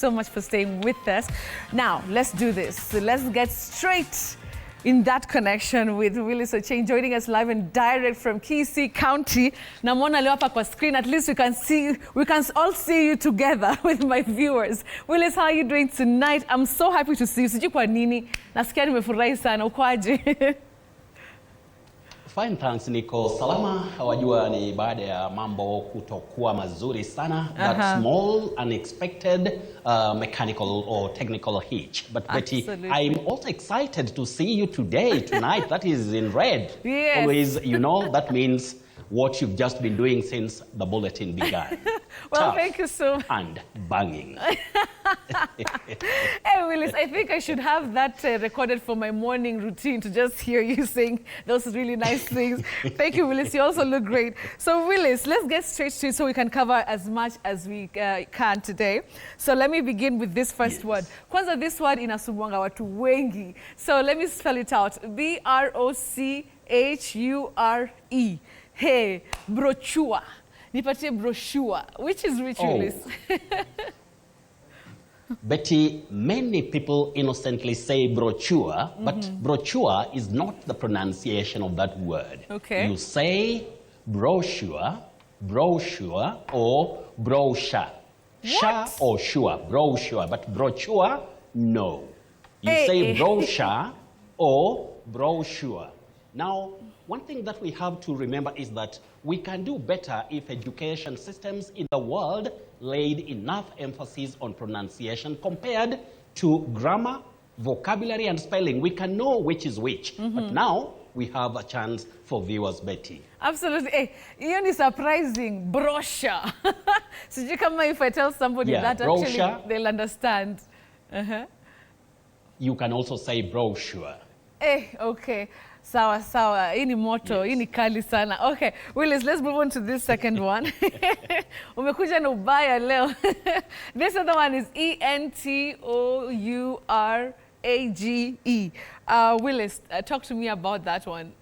So much for staying with us. Now, let's do this. So let's get straight in that connection with Willlice Ochieng joining us live and direct from Kisii County. Namwona leo hapa kwa screen. At least we can all see you together with my viewers. Willlice, how are you doing tonight? I'm so happy to see you. Sijui kwa nini. Nasikia nimefurahi sana. Ukoaje? Fine, thanks Nico. Salama, wajua ni baada ya mambo kutokuwa mazuri sana. That small, unexpected mechanical or technical hitch. But Betty, I'm also excited to see you today, tonight. That is in red. Yes. Always, you know, that means what you've just been doing since the bulletin began. Well, Tough thank you so much. And banging. Hey, Willlice, I think I should have that recorded for my morning routine to just hear you saying those really nice things. Thank you, Willlice. You also look great. So, Willlice, let's get straight to it so we can cover as much as we can today. So, let me begin with this first word. Kwanza, this word inasumbuanga watu wengi. So, let me spell it out. B-R-O-C-H-U-R-E. Hey, brochure. Nipatie brochure. Which is which, Willlice? Betty, many people innocently say brochure, but brochure is not the pronunciation of that word. Okay. You say brochure, brochure, or brochure. Sha or sure, brochure, but brochure, no. You say brochure or brochure. Now, one thing that we have to remember is that we can do better if education systems in the world laid enough emphasis on pronunciation compared to grammar, vocabulary, and spelling. We can know which is which. But now we have a chance for viewers, Betty. Absolutely. Hey, hiyo ni surprising. Brochure. Sijui kama if I tell somebody that brochure, actually they'll understand. You can also say brochure. Hey, okay. Sawa, sawa. Hii ni moto. Hii ni kali sana. Okay, Willlice, let's move on to this second one. Umekuja na ubaya leo. This other one is E-N-T-O-U-R-A-G-E. Willlice, talk to me about that one.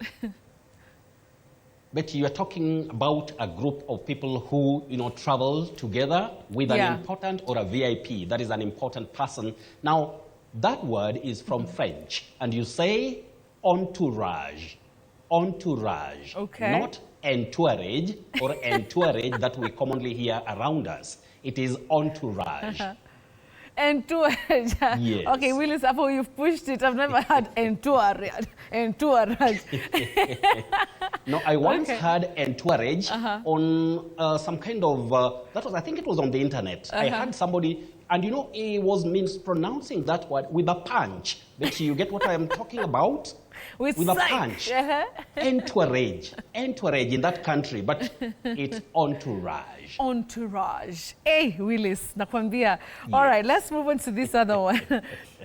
But you are talking about a group of people who, you know, travel together with an important or a VIP. That is an important person. Now, that word is from French, and you say entourage. Entourage. Okay. Not entourage or entourage that we commonly hear around us. It is entourage. Entourage. Yes. Okay, Willlice, after you've pushed it, I've never had entourage. Entourage. No, I once had entourage on some kind of, that was, I think it was on the internet. I had somebody, and you know, he was mispronouncing that word with a punch. But you get what I am talking about? With a punch. Entourage. Entourage in that country, but it's entourage. Entourage. Hey, Willlice, nakwambia. All right, let's move on to this other one.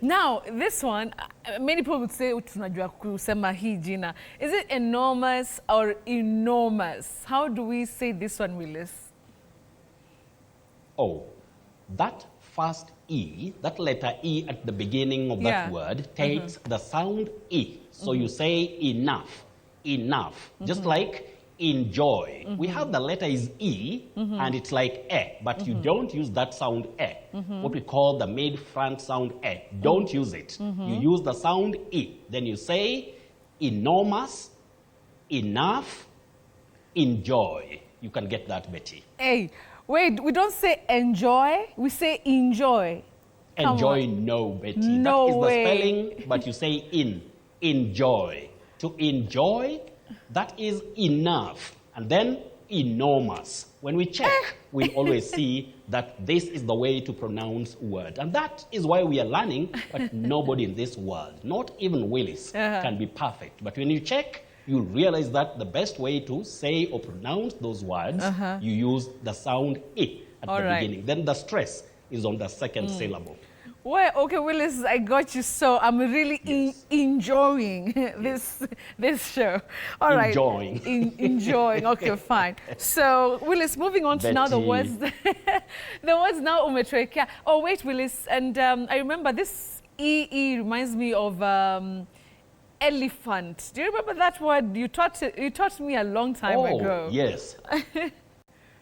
Now, this one, many people would say, tunajua kusema hii jina. Is it enormous or enormous? How do we say this one, Willlice? Oh, that first E, that letter E at the beginning of that word takes the sound E. So you say enough, enough. Just like enjoy. We have the letter is E and it's like E, but you don't use that sound E. What we call the mid-front sound E. Don't use it. You use the sound E. Then you say enormous, enough, enjoy. You can get that, Betty. Hey. Wait, we don't say enjoy, we say enjoy. Enjoy, no, Betty. No that is way. the spelling, but you say enjoy. To enjoy, that is enough. And then enormous. When we check, we always see that this is the way to pronounce word. And that is why we are learning, but nobody in this world, not even Willlice, can be perfect. But when you check, you realize that the best way to say or pronounce those words, you use the sound E at the beginning. Then the stress is on the second syllable. Well, okay, Willlice, I got you. So I'm really enjoying this show. All right. Enjoying. Enjoying. Okay, fine. So, Willlice, moving on to now the words. The words now umetwekea. Oh, wait, Willlice. And I remember this E reminds me of elephant. Do you remember that word? You taught me a long time ago. Oh, yes.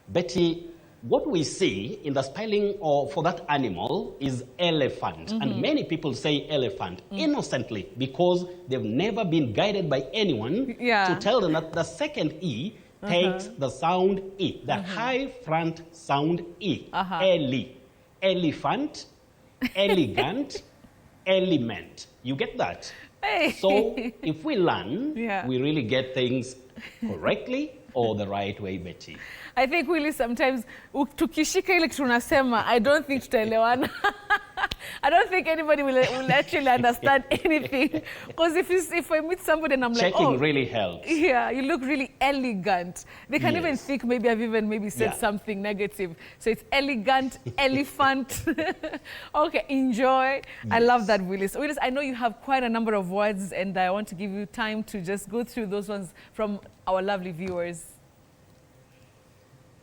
Betty, what we see in the spelling for that animal is elephant. And many people say elephant innocently because they've never been guided by anyone to tell them that the second E takes the sound E, the high front sound E. Eli. Elephant, elegant, element. You get that? Hey. So if we learn, we really get things correctly or the right way, Betty. I think Willie sometimes tukishika ile kitu unasema, I don't think tutaelewana. I don't think anybody will actually understand anything. Because if I meet somebody and I'm like, checking really helps. Yeah, you look really elegant. They can even think maybe I've even said something negative. So it's elegant, elephant. Okay, enjoy. I love that, Willlice. Willlice, I know you have quite a number of words, and I want to give you time to just go through those ones from our lovely viewers.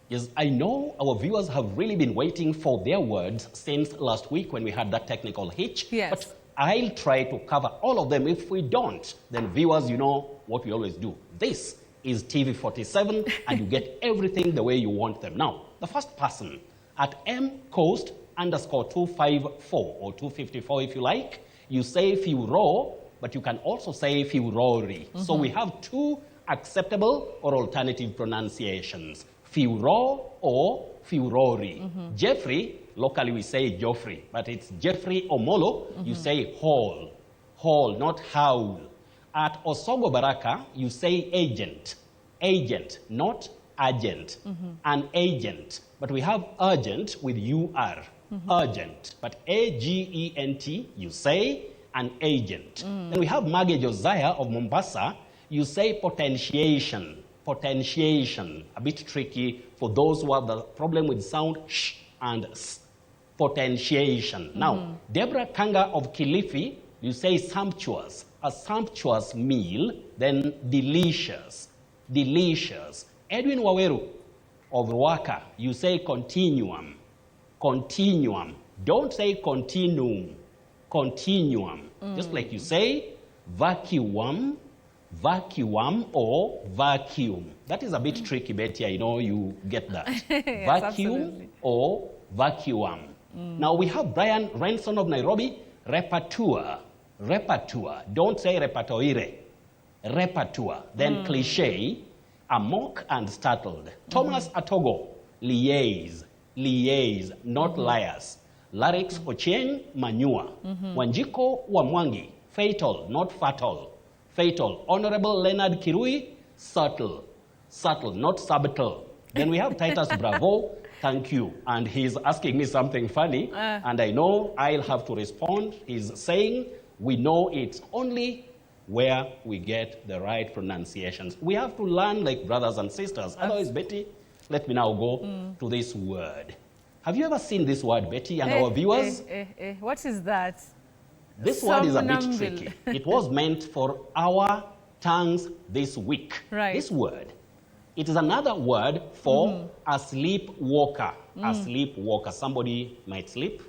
Yes, I know our viewers have really been waiting for their words since last week when we had that technical hitch. Yes. But I'll try to cover all of them. If we don't, then viewers, you know what we always do. This is TV47, and you get everything the way you want them. Now, the first person at mcoast_254 or 254 if you like, you say Fiuro, but you can also say Fiurori. So we have two acceptable or alternative pronunciations. Fiuro or Fiurori. Jeffrey, locally we say Joffrey, but it's Jeffrey Omolo, you say Hall. Hall, not Howl. At Osogo Baraka, you say agent. Agent, not agent. An agent. But we have urgent with UR. Urgent. But AGENT, you say an agent. Then we have Mage Josiah of Mombasa, you say potentiation. Potentiation, a bit tricky for those who have the problem with sound sh and s. Potentiation. Now, Deborah Kanga of Kilifi, you say sumptuous, a sumptuous meal, then delicious, delicious. Edwin Waweru of Ruaka, you say continuum, continuum. Don't say continuum, continuum. Just like you say vacuum, vacuum or vacuum. That is a bit tricky, Betty. I know you get that. Yes, vacuum absolutely. or vacuum. Now we have Brian Renson of Nairobi, repertoire. Repertoire. Don't say repertoire. Repertoire. Then cliche, amok and startled. Thomas Atogo, liaise. Liaise, not liars. Larix Ochieng, manure. Wanjiko Wamwangi, fatal, not fatal. Fatal. Honorable Leonard Kirui, subtle. Subtle, not subtle. Then we have Titus Bravo, thank you. And he's asking me something funny, and I know I'll have to respond. He's saying, we know it's only where we get the right pronunciations. We have to learn like brothers and sisters. Otherwise, Betty, let me now go to this word. Have you ever seen this word, Betty, and our viewers? What is that? This word is a bit tricky. It was meant for our tongues this week. Right. This word. It is another word for a sleepwalker. A sleepwalker. Somebody might sleep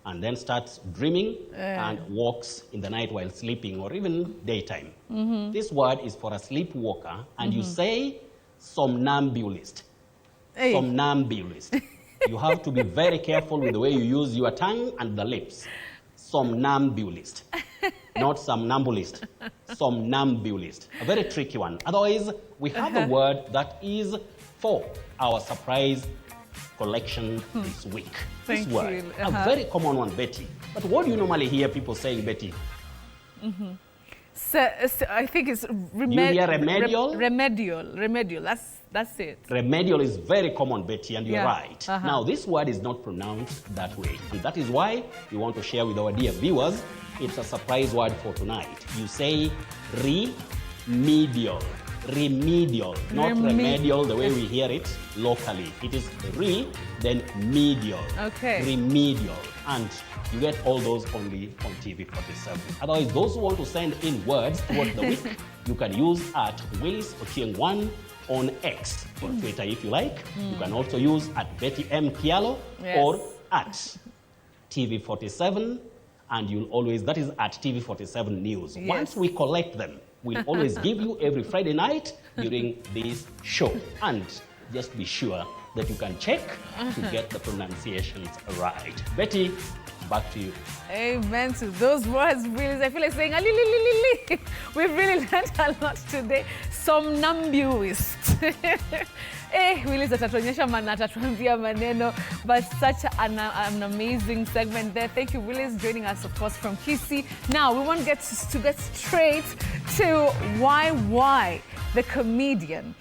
and then starts dreaming and walks in the night while sleeping or even daytime. This word is for a sleepwalker, and you say somnambulist. Hey. Somnambulist. You have to be very careful with the way you use your tongue and the lips. Somnambulist, not somnambulist. Somnambulist, a very tricky one. Otherwise, we have a word that is for our surprise collection this week. Thank this word, you. a very common one, Betty. But what do you normally hear people saying, Betty? So, I think it's You hear remedial? remedial. That's it. Remedial is very common, Betty, and you're right. Now, this word is not pronounced that way. And that is why we want to share with our dear viewers. It's a surprise word for tonight. You say remedial. Remedial, not remedial the way we hear it locally. It is re, then medial. Okay. Remedial. And you get all those only on TV47. Otherwise, those who want to send in words towards the week, you can use at Willlice Ochieng 1 on X or Twitter if you like. You can also use at Betty M. Kialo or at TV47, and you'll always, that is at TV47 News. Yes. Once we collect them, we'll always give you every Friday night during this show. And just be sure that you can check to get the pronunciations right. Betty, back to you. Amen to those words, Willlice. I feel like saying, ali, li, li, li, li. We've really learned a lot today. Somnambulist. Willlice atatuonyesha atatuambia maneno, but such an amazing segment there. Thank you, Willlice, joining us, of course, from Kisii. Now, we want to get straight to why the comedian